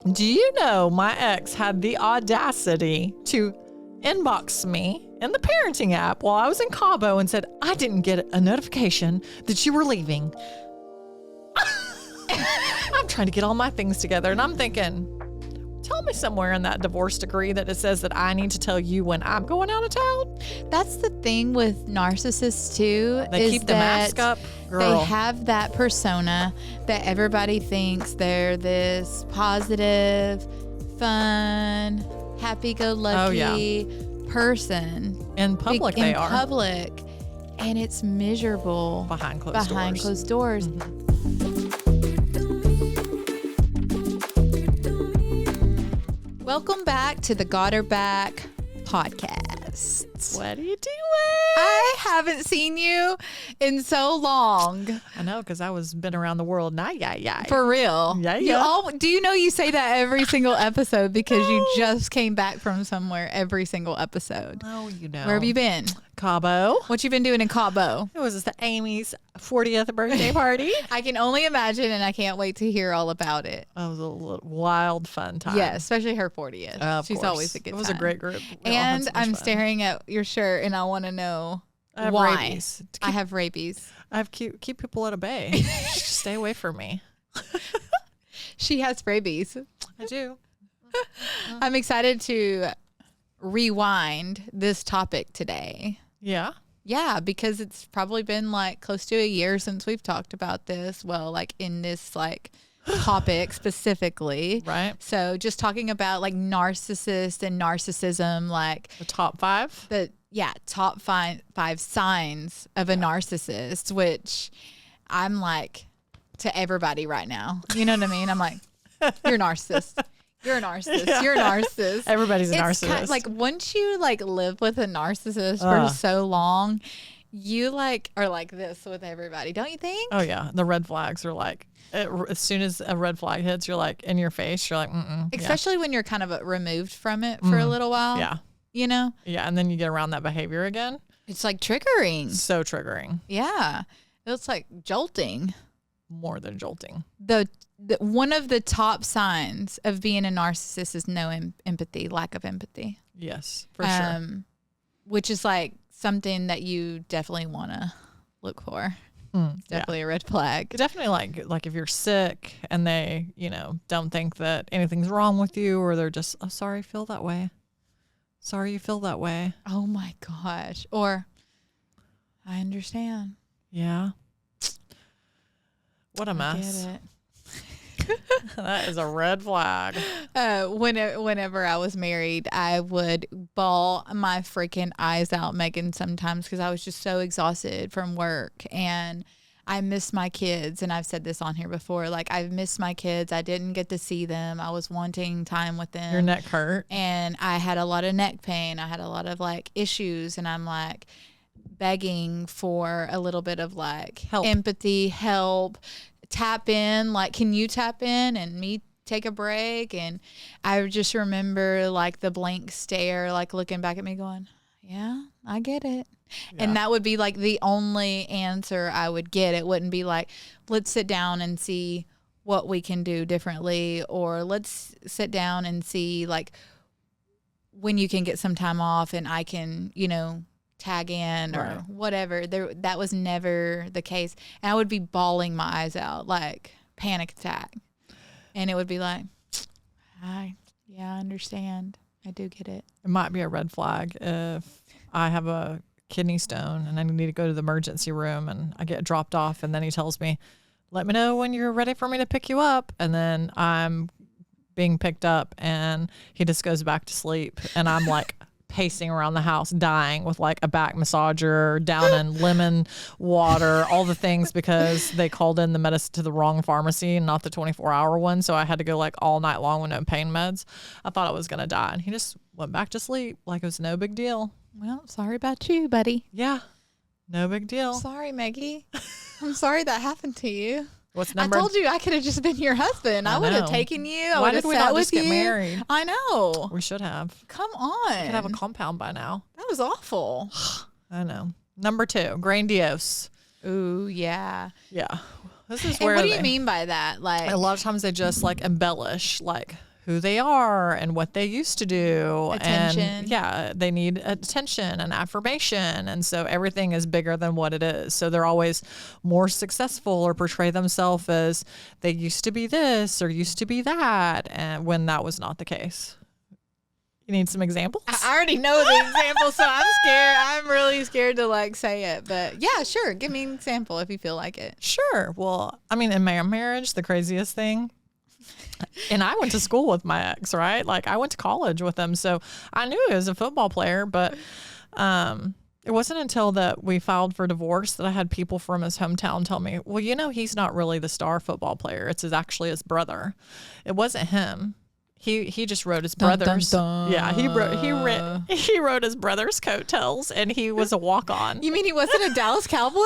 Do you know my ex had the audacity to inbox me in the parenting app while I was in Cabo and said, I didn't get a notification that you were leaving. I'm trying to get all my things together and I'm thinking, tell me somewhere in that divorce decree that it says that I need to tell you when I'm going out of town. That's the thing with narcissists too. They keep the mask up. Girl. They have that persona that everybody thinks they're this positive, fun, happy-go-lucky person. In public they are. In public. And it's miserable. Behind closed doors. Mm-hmm. Welcome back to the Got Her Back podcast. What are you doing? I haven't seen you in so long. I know, because I was been around the world. Yeah. For real. Yeah. Do you know you say that every single episode because you just came back from somewhere every single episode? Oh, you know. Where have you been? Cabo. What you been doing in Cabo? It was Amy's 40th birthday party. I can only imagine, and I can't wait to hear all about it. It was a little wild, fun time. Yeah, especially her 40th. She's course. always a good time. It was a great group. And I'm staring at your shirt, and I want to know I why. Rabies. I have rabies. I have keep people at bay. Stay away from me. She has rabies. I do. I'm excited to rewind this topic today. Yeah. Yeah, because it's probably been like close to a year since we've talked about this. Well, like in this like topic specifically. Right. So just talking about like narcissist and narcissism, like the top five. Top five signs of a narcissist, which I'm like to everybody right now. You know what I mean? I'm like, you're a narcissist. You're a narcissist. Yeah. You're a narcissist. Everybody's a narcissist. Kind of like once you like live with a narcissist for so long, you like are like this with everybody, don't you think? Oh yeah, the red flags are like as soon as a red flag hits, you're like in your face. You're like, especially when you're kind of removed from it for a little while. Yeah, you know. Yeah, and then you get around that behavior again. It's like triggering. So triggering. Yeah, it's like jolting. More than jolting. One of the top signs of being a narcissist is no empathy, lack of empathy. Yes, for sure. Which is like something that you definitely want to look for. Definitely a red flag. Definitely like if you're sick and they, don't think that anything's wrong with you, or they're just, oh, sorry, feel that way. Sorry you feel that way. Oh my gosh. Or I understand. Yeah. What a mess. I get it. That is a red flag. Whenever I was married, I would bawl my freaking eyes out, Megan, sometimes because I was just so exhausted from work and I miss my kids. And I've said this on here before, like I miss my kids. I didn't get to see them. I was wanting time with them. Your neck hurt. And I had a lot of neck pain. I had a lot of like issues, and I'm like begging for a little bit of like empathy, help. Tap in, like, can you tap in and me take a break? And I just remember like the blank stare, like looking back at me going, yeah, I get it. Yeah. And that would be like the only answer I would get. It wouldn't be like, let's sit down and see what we can do differently, or let's sit down and see like when you can get some time off and I can, tag in or whatever. That was never the case. And I would be bawling my eyes out, like panic attack. And it would be like, I understand. I do get it. It might be a red flag if I have a kidney stone and I need to go to the emergency room and I get dropped off, and then he tells me, let me know when you're ready for me to pick you up. And then I'm being picked up and he just goes back to sleep, and I'm like pacing around the house dying with like a back massager, down in lemon water, all the things, because they called in the medicine to the wrong pharmacy and not the 24-hour one. So I had to go like all night long with no pain meds. I thought I was going to die, and he just went back to sleep like it was no big deal. Well, sorry about you, buddy. Yeah, no big deal. Sorry, Maggie. I'm sorry that happened to you. What's number? I told you I could have just been your husband. I would have taken you. I Why would have did we sat not with just get you. married? I know. We should have. Come on. We could have a compound by now. That was awful. I know. Number 2, Grandiose. Ooh, yeah. Yeah. This is And where what do you mean by that? Like, a lot of times they just like embellish like who they are and what they used to do. Attention. And yeah, they need attention and affirmation. And so everything is bigger than what it is. So they're always more successful or portray themselves as they used to be this or used to be that. And when that was not the case. You need some examples? I already know the example, so I'm scared. I'm really scared to like say it. But yeah, sure. Give me an example if you feel like it. Sure. Well, I mean, in my marriage, the craziest thing, and I went to school with my ex, right? Like I went to college with him. So I knew he was a football player, but it wasn't until that we filed for divorce that I had people from his hometown tell me, well, you know, he's not really the star football player. It's actually his brother. It wasn't him. He just wrote his brother's. Dun, dun, dun. Yeah, he wrote his brother's coattails, and he was a walk-on. You mean he wasn't a Dallas Cowboy?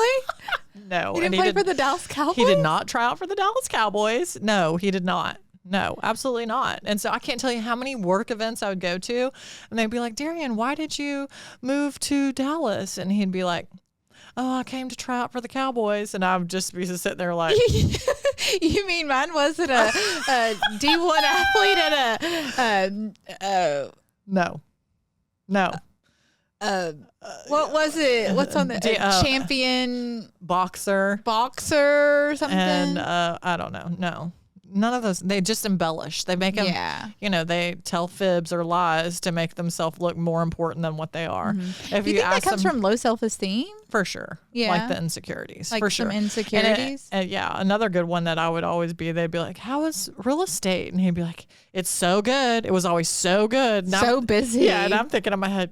No, He didn't play for the Dallas Cowboys? He did not try out for the Dallas Cowboys. No, he did not. No, absolutely not. And so I can't tell you how many work events I would go to, and they'd be like, Darian, why did you move to Dallas? And he'd be like, oh, I came to try out for the Cowboys. And I would just be sitting there like. You mean mine wasn't a D1 athlete and No. What was it? What's on the champion boxer or something? And I don't know. No. None of those. They just embellish. They make them, they tell fibs or lies to make themselves look more important than what they are. Mm-hmm. If you think that comes from low self-esteem? For sure. Yeah. Like the insecurities. Like for some sure. insecurities? And yeah. Another good one that I would always be, they'd be like, how is real estate? And he'd be like, it's so good. It was always so good. Now, so busy. Yeah. And I'm thinking in my head,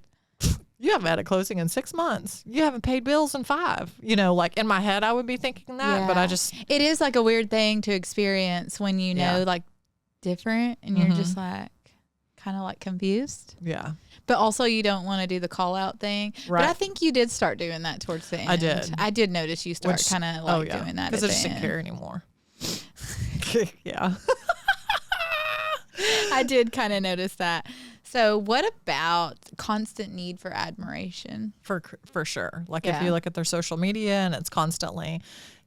you haven't had a closing in 6 months. You haven't paid bills in 5. You know, like in my head, I would be thinking that, but I just. It is like a weird thing to experience when you know, like different and you're just like kind of like confused. Yeah. But also you don't want to do the call out thing. Right. But I think you did start doing that towards the end. I did notice you start kind of like doing that. Because I just didn't care anymore. Yeah. I did kind of notice that. So what about constant need for admiration? For sure. Like if you look at their social media and it's constantly,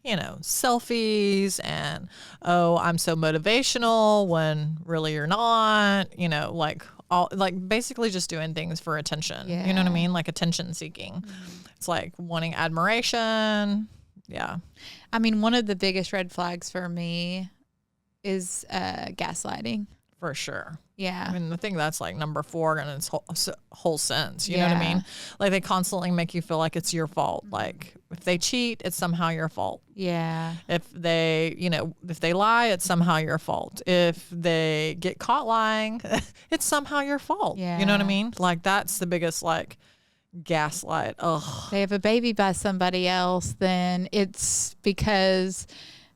selfies and, oh, I'm so motivational when really you're not, like basically just doing things for attention. Yeah. You know what I mean? Like attention seeking. Mm-hmm. It's like wanting admiration. Yeah. I mean, one of the biggest red flags for me is gaslighting. For sure. Yeah. I mean, I think that's like number 4 in its whole sense. You know what I mean? Like they constantly make you feel like it's your fault. Like if they cheat, it's somehow your fault. Yeah. If they, if they lie, it's somehow your fault. If they get caught lying, it's somehow your fault. Yeah. You know what I mean? Like that's the biggest like gaslight. Ugh. They have a baby by somebody else, then it's because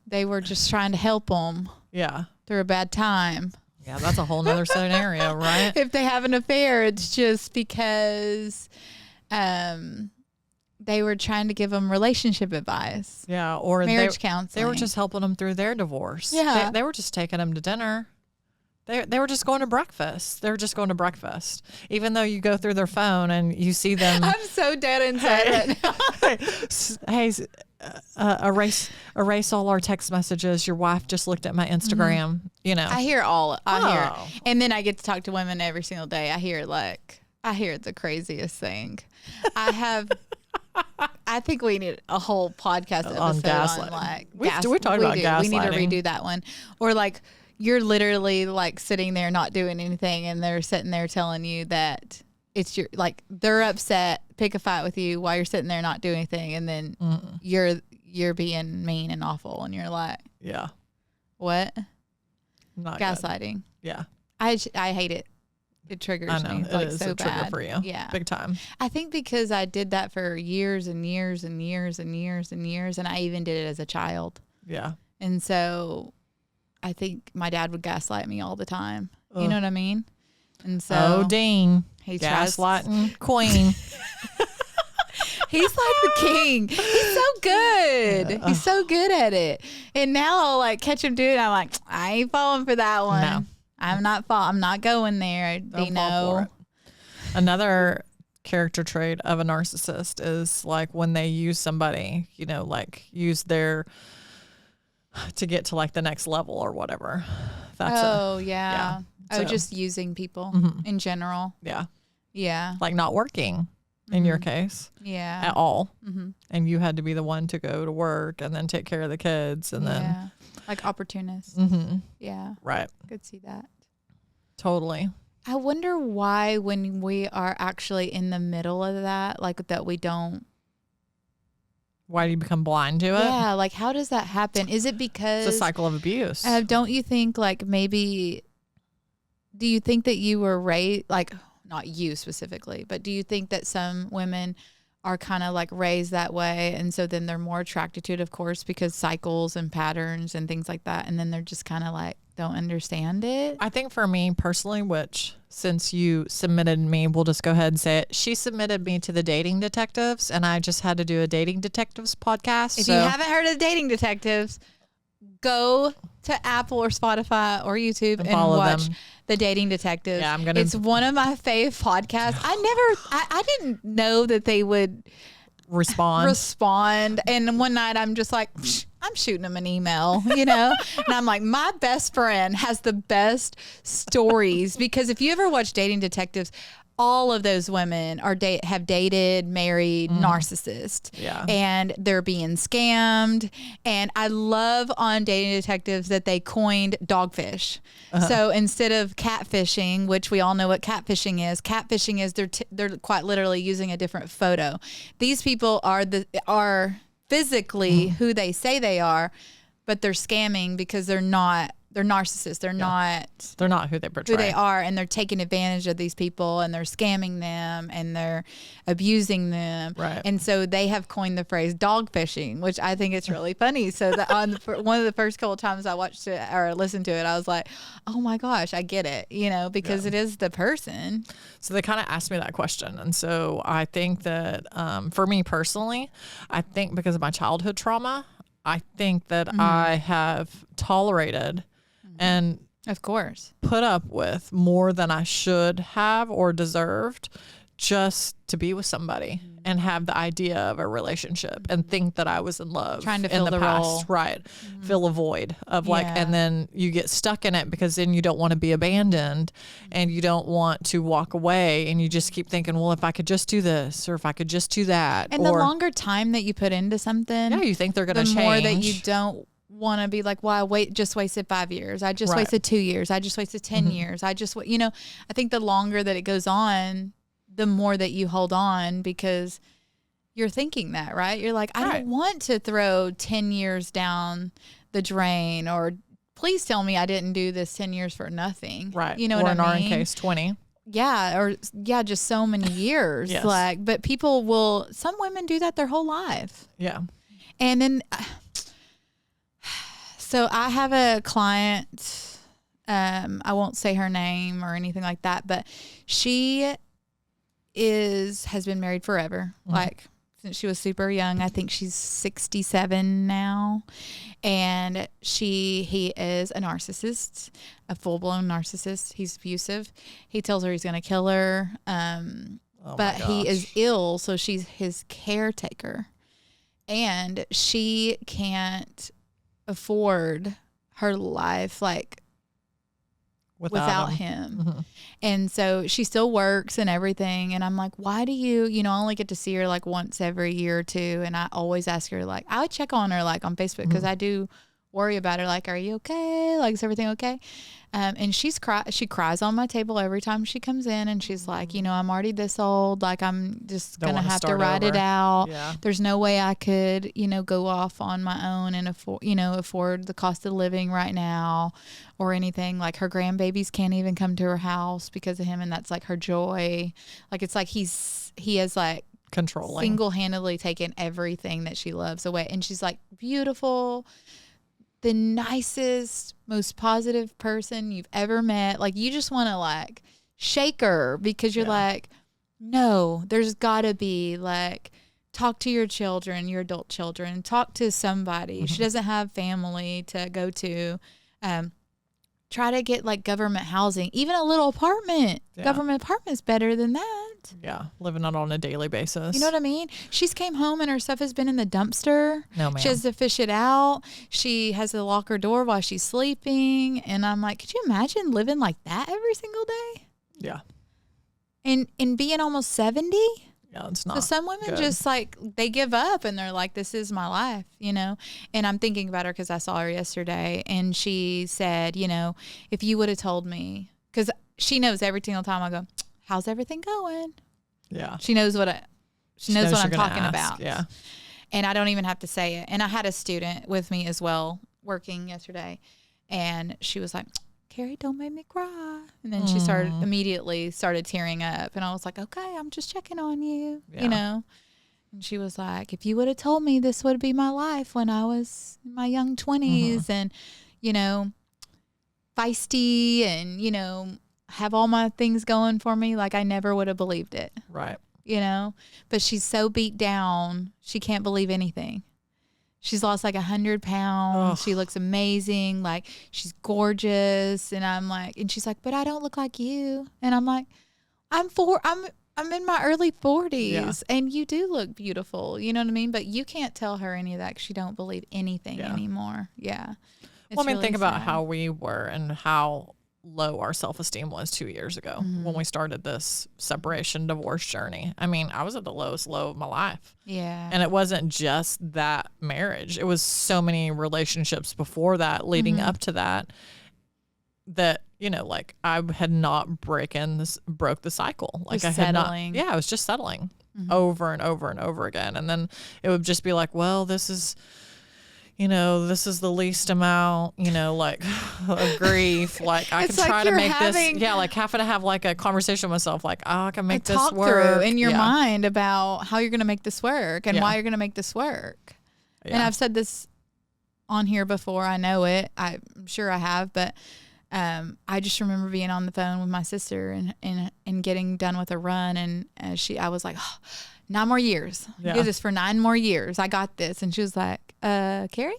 they were just trying to help them. Yeah. Through a bad time. Yeah, that's a whole nother scenario, right? If they have an affair, it's just because they were trying to give them relationship advice. Yeah, or marriage counseling. They were just helping them through their divorce. Yeah. They were just taking them to dinner. They were just going to breakfast. They were just going to breakfast. Even though you go through their phone and you see them. I'm so dead inside right now. Hey, erase all our text messages. Your wife just looked at my Instagram. I hear it. And then I get to talk to women every single day. I hear the craziest thing. I think we need a whole podcast episode on like we talked about gaslighting. We need to redo that one. Or like you're literally like sitting there not doing anything and they're sitting there telling you that it's your, like they're upset, pick a fight with you while you're sitting there not doing anything, and then you're being mean and awful, and you're like, yeah, what? Not gaslighting. Good. Yeah, I hate it. It triggers me. It like is so a trigger bad for you. Yeah, big time. I think because I did that for years and years and years and years and years, and I even did it as a child. Yeah, and so I think my dad would gaslight me all the time. You know what I mean? And so, Dean, he gaslighting queen. He's like the king. He's so good. He's so good at it. And now I'll like catch him doing it. I'm like, I ain't falling for that one. No. I'm not going there. Don't fall for it. Another character trait of a narcissist is like when they use somebody, like use their to get to like the next level or whatever. That's yeah. Oh, just using people in general. Yeah. Yeah. Like not working in your case. Yeah. At all. And you had to be the one to go to work and then take care of the kids and then. Like opportunists. Yeah. Right. Could see that. Totally. I wonder why when we are actually in the middle of that, like that we don't. Why do you become blind to it? Yeah. Like how does that happen? Is it because. It's a cycle of abuse. Don't you think like maybe. Do you think that you were raised, like not you specifically, but do you think that some women are kind of like raised that way and so then they're more attracted to it, of course, because cycles and patterns and things like that, and then they're just kind of like don't understand it? I think for me personally, which since you submitted me, we'll just go ahead and say it. She submitted me to the Dating Detectives, and I just had to do a Dating Detectives podcast. If you haven't heard of the Dating Detectives, go to Apple or Spotify or YouTube and watch the Dating Detectives. Yeah, it's one of my fave podcasts. I didn't know that they would respond. And one night I'm just like, I'm shooting them an email, and I'm like, my best friend has the best stories, because if you ever watch Dating Detectives, all of those women have dated, married, narcissists. Yeah. And they're being scammed. And I love on Dating Detectives that they coined dogfish. So instead of catfishing, which we all know what catfishing is they're quite literally using a different photo. These people are physically who they say they are, but they're scamming because they're not. They're narcissists. They're not who they portray. Who they are, and they're taking advantage of these people, and they're scamming them, and they're abusing them. Right. And so they have coined the phrase dogfishing, which I think it's really funny. So that one of the first couple of times I watched it or listened to it, I was like, oh my gosh, I get it, because it is the person. So they kind of asked me that question. And so I think that for me personally, I think because of my childhood trauma, I think that I have tolerated and of course put up with more than I should have or deserved just to be with somebody and have the idea of a relationship and think that I was in love. Trying to fill the role. Right. Fill a void of and then you get stuck in it because then you don't want to be abandoned and you don't want to walk away, and you just keep thinking, well, if I could just do this or if I could just do that. And the longer time that you put into something, you think they're going to change. The more that you don't want to be like, well, just wasted 5 years. I just wasted 2 years. I just wasted 10 years. I think the longer that it goes on, the more that you hold on, because you're thinking that, right? You're like, I don't want to throw 10 years down the drain, or please tell me I didn't do this 10 years for nothing. Right. You know or what I mean? In our case, 20. Yeah. Just so many years. Yes. But some women do that their whole life. Yeah. And then, so I have a client, I won't say her name or anything like that, but she has been married forever, like since she was super young. I think she's 67 now, and he is a narcissist, a full-blown narcissist. He's abusive. He tells her he's going to kill her, but he is ill, so she's his caretaker, and she can't afford her life without him. And so she still works and everything. And I'm like, why do you, I only get to see her like once every year or two. And I always ask her, like, I would check on her like on Facebook, because I do worry about her. Like, are you okay? Like, is everything okay? And she cries on my table every time she comes in, and she's like, I'm already this old. Like, I'm just going to have to ride it out. Yeah. There's no way I could, go off on my own and afford the cost of living right now or anything. Like, her grandbabies can't even come to her house because of him. And that's like her joy. Like, it's like he is like controlling, single-handedly taken everything that she loves away. And she's like beautiful, the nicest, most positive person you've ever met. Like, you just want to like shake her, because you're like, no, there's gotta be like, talk to your children, your adult children, talk to somebody. She doesn't have family to go to. Try to get like government housing, even a little apartment. Government apartment's better than that. around. Yeah, living out on a daily basis. You know what I mean? She's came home and her stuff has been in the dumpster. No, ma'am. She has to fish it out. She has to lock her door while she's sleeping. And I'm like, could you imagine living like that every single day? Yeah. And being almost 70? Yeah, it's not. So some women good. just like, they give up and they're like, this is my life, you know? And I'm thinking about her because I saw her yesterday and she said, you know, if you would have told me, because she knows every single time I go, how's everything going? Yeah. She knows what I'm talking about. Yeah. And I don't even have to say it. And I had a student with me as well working yesterday. And she was like, Carrie, don't make me cry. And then she immediately started tearing up. And I was like, okay, I'm just checking on you, you know. And she was like, if you would have told me this would be my life when I was in my young 20s and, you know, feisty and, you know, have all my things going for me, like I never would have believed it. Right. You know, but she's so beat down, she can't believe anything. She's lost like 100 pounds. Ugh. She looks amazing. Like she's gorgeous. And I'm like, and she's like, but I don't look like you. And I'm like, I'm in my early 40s and you do look beautiful. You know what I mean? But you can't tell her any of that because she don't believe anything anymore. Yeah. Well, I mean, really think about how we were and how low our self-esteem was 2 years ago when we started this separation divorce journey. I mean, I was at the lowest low of my life. Yeah. And it wasn't just that marriage. It was so many relationships before that, leading up to that, you know, like I had not broke the cycle. Like I had settling. I was just settling over and over and over again. And then it would just be like, well, this is the least amount, you know, like of grief. Like I can try to make this, like having to have like a conversation with myself, like, oh, I can make this talk work. through in your mind about how you're going to make this work and why you're going to make this work. Yeah. And I've said this on here before. I know it. I'm sure I have, but I just remember being on the phone with my sister and getting done with a run. And I was like, 9 more years. Do this for 9 more years. I got this. And she was like, Carrie,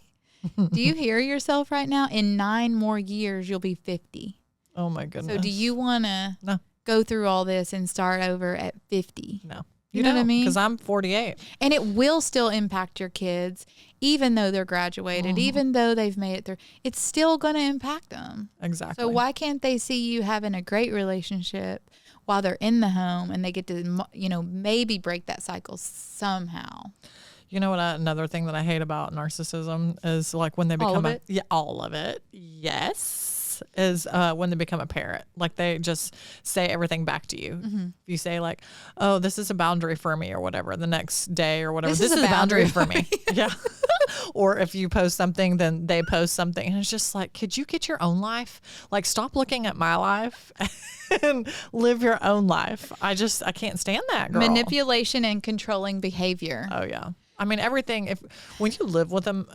do you hear yourself right now? In 9 more years, you'll be 50. Oh my goodness. So do you want to go through all this and start over at 50? No. You know what I mean? Because I'm 48. And it will still impact your kids, even though they're graduated, even though they've made it through. It's still going to impact them. Exactly. So why can't they see you having a great relationship while they're in the home and they get to, you know, maybe break that cycle somehow? You know what? Another thing that I hate about narcissism is like when they become all of it. Yes. Is when they become a parrot. Like they just say everything back to you. If you say like, oh, this is a boundary for me or whatever, the next day or whatever, this is a boundary for me. Yeah. Or if you post something, then they post something. And it's just like, could you get your own life? Like stop looking at my life and live your own life. I can't stand that, girl. Manipulation and controlling behavior. Oh yeah. I mean, everything, when you live with them,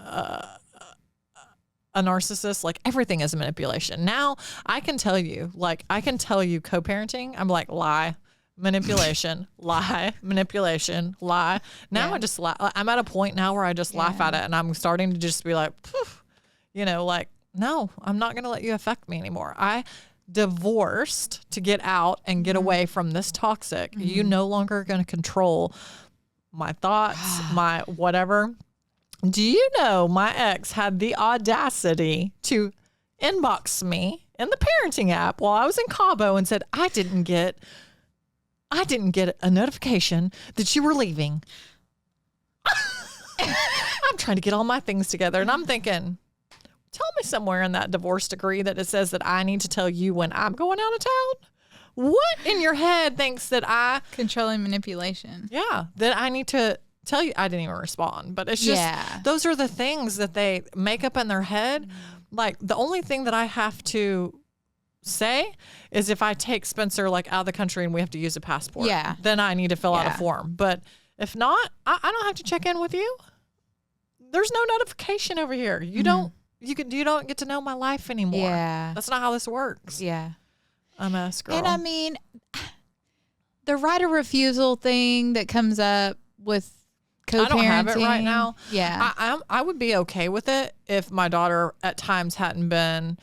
a narcissist, like everything is a manipulation. Now I can tell you co-parenting. I'm like, lie, manipulation, lie, manipulation, lie. Now I just lie. I'm at a point now where I just laugh at it and I'm starting to just be like, you know, like, no, I'm not going to let you affect me anymore. I divorced to get out and get away from this toxic. You no longer going to control my thoughts, my whatever. Do you know my ex had the audacity to inbox me in the parenting app while I was in Cabo and said, I didn't get a notification that you were leaving. I'm trying to get all my things together. And I'm thinking, tell me somewhere in that divorce decree that it says that I need to tell you when I'm going out of town. What in your head thinks that controlling manipulation? Yeah, that I need to tell you. I didn't even respond, but it's just those are the things that they make up in their head. Like the only thing that I have to say is if I take Spencer like out of the country and we have to use a passport, then I need to fill out a form. But if not, I don't have to check in with you. There's no notification over here. You don't get to know my life anymore. Yeah, that's not how this works. Yeah. I'm a mess, girl. And I mean, the right of refusal thing that comes up with co-parenting. I don't have it right now. Yeah. I would be okay with it if my daughter at times hadn't been,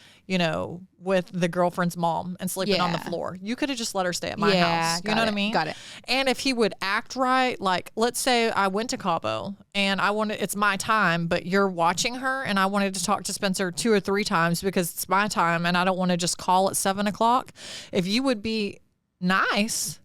with the girlfriend's mom and sleeping on the floor. You could have just let her stay at my house. You know what I mean? Got it. And if he would act right, like let's say I went to Cabo and it's my time, but you're watching her and I wanted to talk to Spencer 2 or 3 times because it's my time and I don't want to just call at 7:00. If you would be nice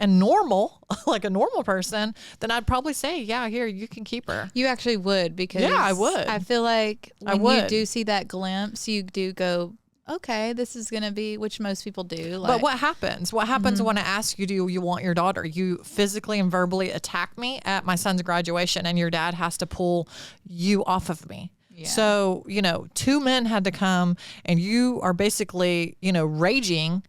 and normal, like a normal person, then I'd probably say, yeah, here, you can keep her. You actually would, because I would. I feel like when you do see that glimpse, you do go, okay, this is going to be, which most people do. Like, but what happens? What happens when I ask you, do you want your daughter? You physically and verbally attack me at my son's graduation and your dad has to pull you off of me. Yeah. So, 2 men had to come and you are basically, raging.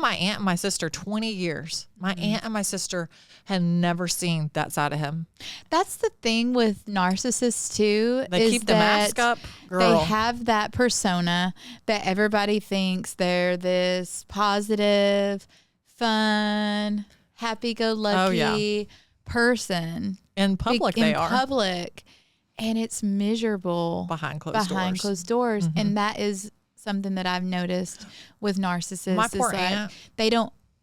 My aunt and my sister, 20 years. My aunt and my sister had never seen that side of him. That's the thing with narcissists too. They keep the mask up. Girl. They have that persona that everybody thinks they're this positive, fun, happy-go-lucky person. In public, they are. In public. And it's miserable. Behind closed doors. Mm-hmm. And that is something that I've noticed with narcissists. My poor aunt.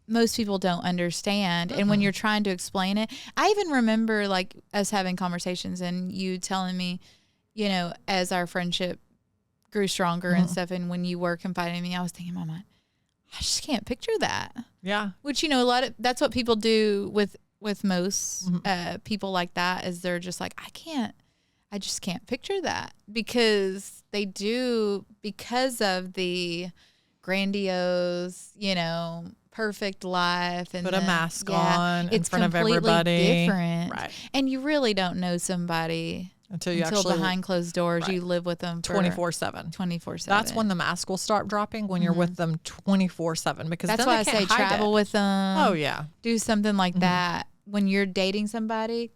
Most people don't understand. And when you're trying to explain it, I even remember like us having conversations and you telling me, as our friendship grew stronger and stuff. And when you were confiding in me, I was thinking in my mind, I just can't picture that. Yeah. Which, that's what people do with most people like that, is they're just like, I just can't picture that, because they do, because of the grandiose, perfect life, and put a mask on in front of everybody. Different. Right. And you really don't know somebody until actually behind closed doors. Right. You live with them 24/7. 24/7. That's when the mask will start dropping, when you're with them 24/7. Because that's then why I say travel with them. Oh yeah. Do something like that when you're dating somebody.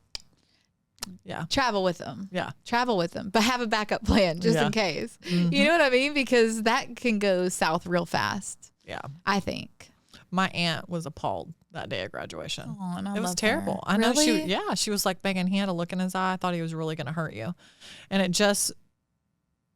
Yeah. Travel with them. Yeah. Travel with them, but have a backup plan just in case. You know what I mean? Because that can go south real fast. Yeah. I think. My aunt was appalled that day of graduation. Oh, and it was terrible. Her. I know really? she was like, Megan, he had a look in his eye. I thought he was really going to hurt you. And it just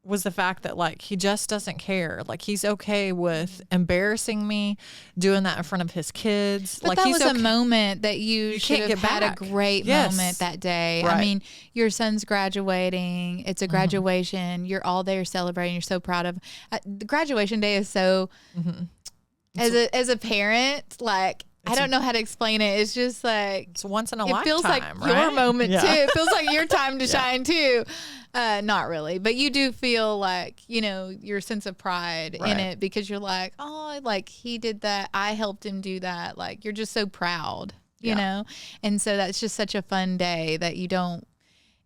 was the fact that like, he just doesn't care. Like, he's okay with embarrassing me, doing that in front of his kids. But like, that was a moment that you should have had a great moment that day. Right. I mean, your son's graduating. It's a graduation. You're all there celebrating. You're so proud of the graduation day is so, as a parent, like, I don't know how to explain it. It's just like, it's once in a lifetime. It feels like your moment too. It feels like your time to shine too. Not really, but you do feel like, your sense of pride in it, because you're like, oh, like he did that. I helped him do that. Like, you're just so proud, you know? And so that's just such a fun day that you don't.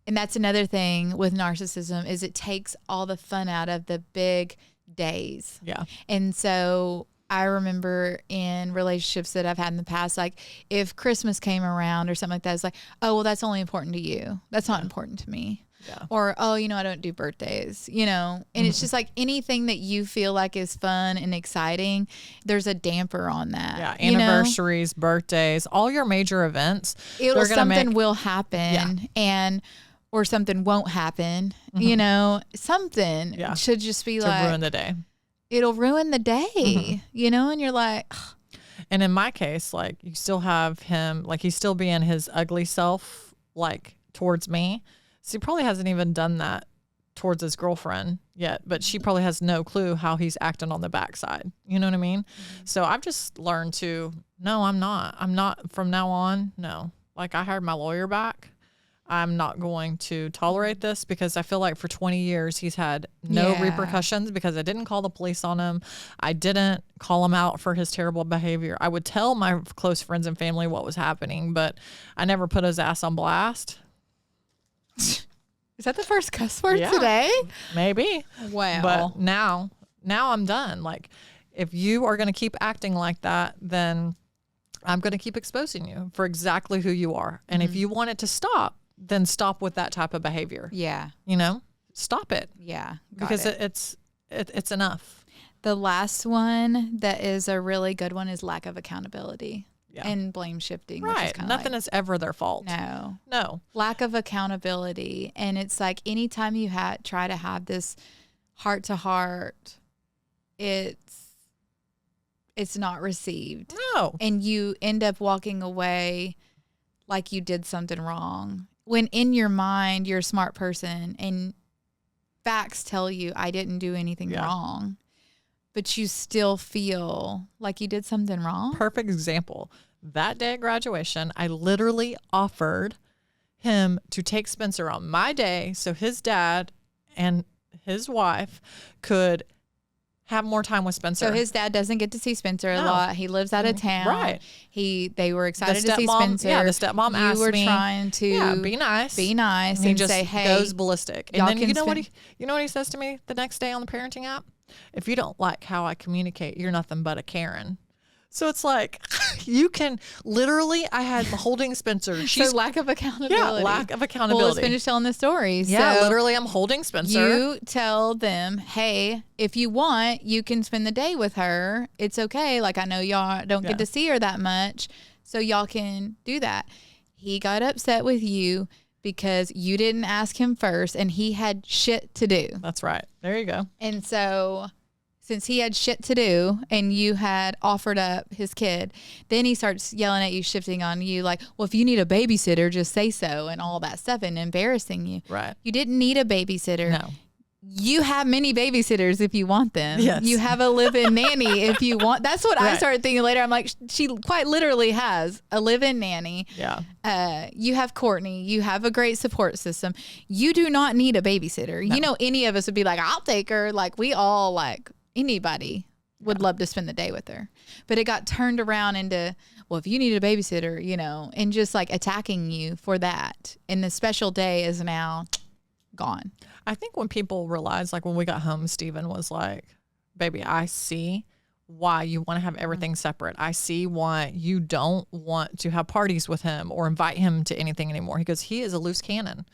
And that's another thing with narcissism, is it takes all the fun out of the big days. Yeah. And so I remember in relationships that I've had in the past, like if Christmas came around or something like that, it's like, oh, well, that's only important to you. That's not important to me. Yeah. Or, oh, I don't do birthdays, and it's just like anything that you feel like is fun and exciting, there's a damper on that. Yeah. Anniversaries, birthdays, all your major events. Something will happen or something won't happen, something should just be to ruin the day. It'll ruin the day, and you're like, ugh. And in my case, like, you still have him, like, he's still being his ugly self, like, towards me. So he probably hasn't even done that towards his girlfriend yet, but she probably has no clue how he's acting on the backside. You know what I mean? So I've just learned to, no, I'm not from now on. No, like, I hired my lawyer back. I'm not going to tolerate this, because I feel like for 20 years he's had no repercussions, because I didn't call the police on him. I didn't call him out for his terrible behavior. I would tell my close friends and family what was happening, but I never put his ass on blast. Is that the first cuss word today? Maybe. Wow. But now I'm done. Like, if you are going to keep acting like that, then I'm going to keep exposing you for exactly who you are. And if you want it to stop, then stop with that type of behavior. Yeah. Stop it. Yeah. Because it's enough. The last one that is a really good one is lack of accountability. and blame shifting. Which is Nothing is ever their fault. No. Lack of accountability. And it's like anytime you try to have this heart to heart, it's not received. No. And you end up walking away like you did something wrong. When in your mind, you're a smart person and facts tell you I didn't do anything wrong, but you still feel like you did something wrong. Perfect example. That day at graduation, I literally offered him to take Spencer on my day so his dad and his wife could have more time with Spencer. So his dad doesn't get to see Spencer a lot. He lives out of town. Right. They were excited to see Spencer. Yeah, the stepmom asked me. You were trying to be nice. And he just say, hey. goes ballistic. And then you know what he says to me the next day on the parenting app? If you don't like how I communicate, you're nothing but a Karen. So it's like, you can literally, I had holding Spencer. So lack of accountability. Yeah, lack of accountability. Well, let's finish telling the story. Yeah, so literally, I'm holding Spencer. You tell them, hey, if you want, you can spend the day with her. It's okay. Like, I know y'all don't get to see her that much, so y'all can do that. He got upset with you because you didn't ask him first, and he had shit to do. That's right. There you go. And so since he had shit to do and you had offered up his kid, then he starts yelling at you, shifting on you like, well, if you need a babysitter, just say so, and all that stuff, and embarrassing you. Right. You didn't need a babysitter. No. You have many babysitters if you want them. Yes. You have a live-in nanny if you want. That's what I started thinking later. I'm like, she quite literally has a live-in nanny. Yeah. You have Courtney. You have a great support system. You do not need a babysitter. No. You know, any of us would be like, I'll take her. Like, we all like, anybody would love to spend the day with her. But it got turned around into, well, if you need a babysitter, you know, and just like attacking you for that. And the special day is now gone. I think when people realize, like when we got home, Steven was like, baby, I see why you want to have everything separate. I see why you don't want to have parties with him or invite him to anything anymore. He goes, he is a loose cannon.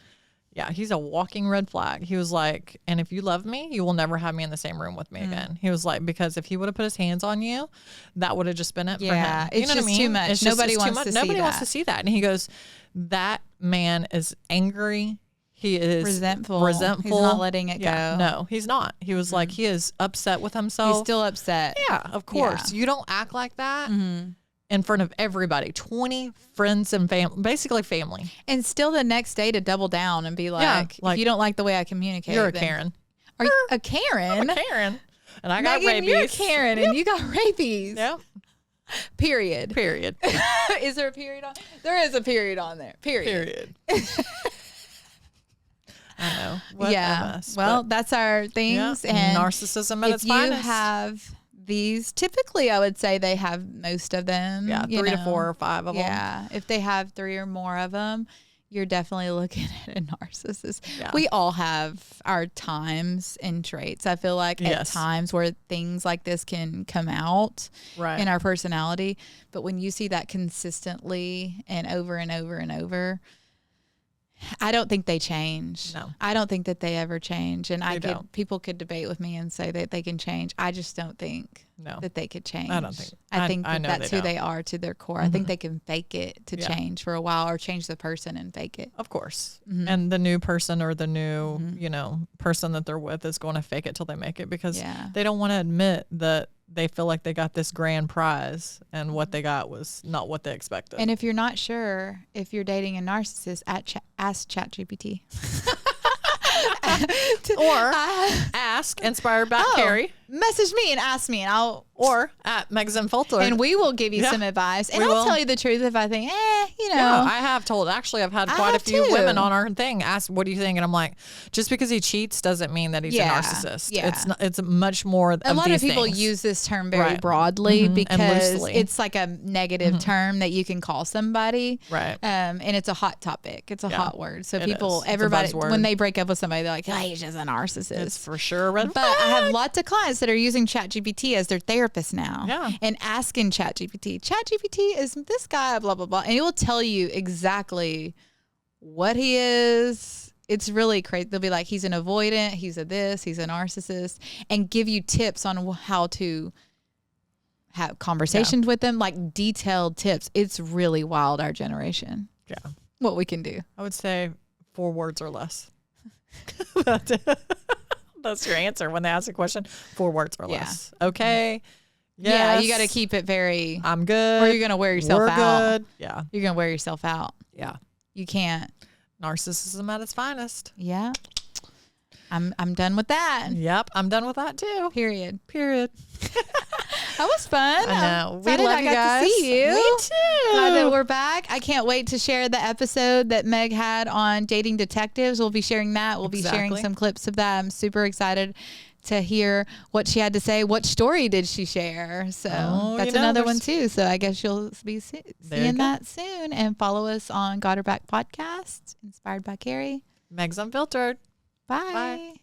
Yeah, he's a walking red flag. He was like, and if you love me, you will never have me in the same room with me again. He was like, because if he would have put his hands on you, that would have just been it for him. Yeah, it's just too much. Nobody wants to see that. And he goes, that man is angry. He is resentful. He's not letting it go. No, he's not. He was like, he is upset with himself. He's still upset. Yeah, of course. Yeah. You don't act like that. In front of everybody, 20 friends and family, basically family. And still the next day to double down and be like, if you don't like the way I communicate, you're a Karen. Are you a Karen? I'm a Karen. And I got Megan, rabies. You're a Karen and you got rabies. Yeah. Period. Is there a period on? There is a period on there. Period. I know. What MS, well, that's our things. Yeah, and narcissism at its finest. If you have these, typically I would say they have most of them. Yeah, 3 to 4 or 5 of them. Yeah, if they have 3 or more of them, you're definitely looking at a narcissist. Yeah. We all have our times and traits. I feel like at times where things like this can come out in our personality. But when you see that consistently and over and over and over, I don't think they change. No. I don't think that they ever change. And people could debate with me and say that they can change. I just don't think that they could change. I don't think. I think that's who they are to their core. I think they can fake it to change for a while, or change the person and fake it. Of course. And the new person or the new, person that they're with is going to fake it till they make it, because they don't want to admit that they feel like they got this grand prize and what they got was not what they expected. And if you're not sure if you're dating a narcissist, ask ChatGPT. Or ask Inspired by Carrie. Message me and ask me, and I'll. Or at Meg's Unfiltered. And we will give you some advice. And I'll tell you the truth if I think, Yeah, I have told. Actually, I've had quite a few women on our thing ask, what do you think? And I'm like, just because he cheats doesn't mean that he's a narcissist. Yeah. It's much more a lot of people use this term very broadly because it's like a negative term that you can call somebody. Right. And it's a hot topic. It's a hot word. So everybody, when they break up with somebody, they're like, oh, he's just a narcissist. It's for sure a red flag. But I have lots of clients that are using ChatGPT as their therapist now. Yeah. And asking ChatGPT, is this guy blah, blah, blah. And it will tell you exactly what he is. It's really crazy. They'll be like, he's an avoidant, he's a this, he's a narcissist, and give you tips on how to have conversations with them, like detailed tips. It's really wild, our generation. Yeah. What we can do. I would say 4 words or less. That's your answer when they ask a question. 4 words or less. Okay. Yes. Yeah, you got to keep it very. I'm good. Or you're gonna wear yourself We're out. good. Yeah. You're gonna wear yourself out. Yeah. You can't. Narcissism at its finest. Yeah. I'm done with that. Yep. I'm done with that too. Period. That was fun. I know. We Excited love I you got guys. to see you. Me too. Glad that we're back. I can't wait to share the episode that Meg had on dating detectives. We'll be sharing that. We'll be sharing some clips of that. I'm super excited to hear what she had to say. What story did she share? So that's another one too. So I guess you'll be seeing that soon. And follow us on Got Her Back Podcast, inspired by Carrie. Meg's Unfiltered. Bye.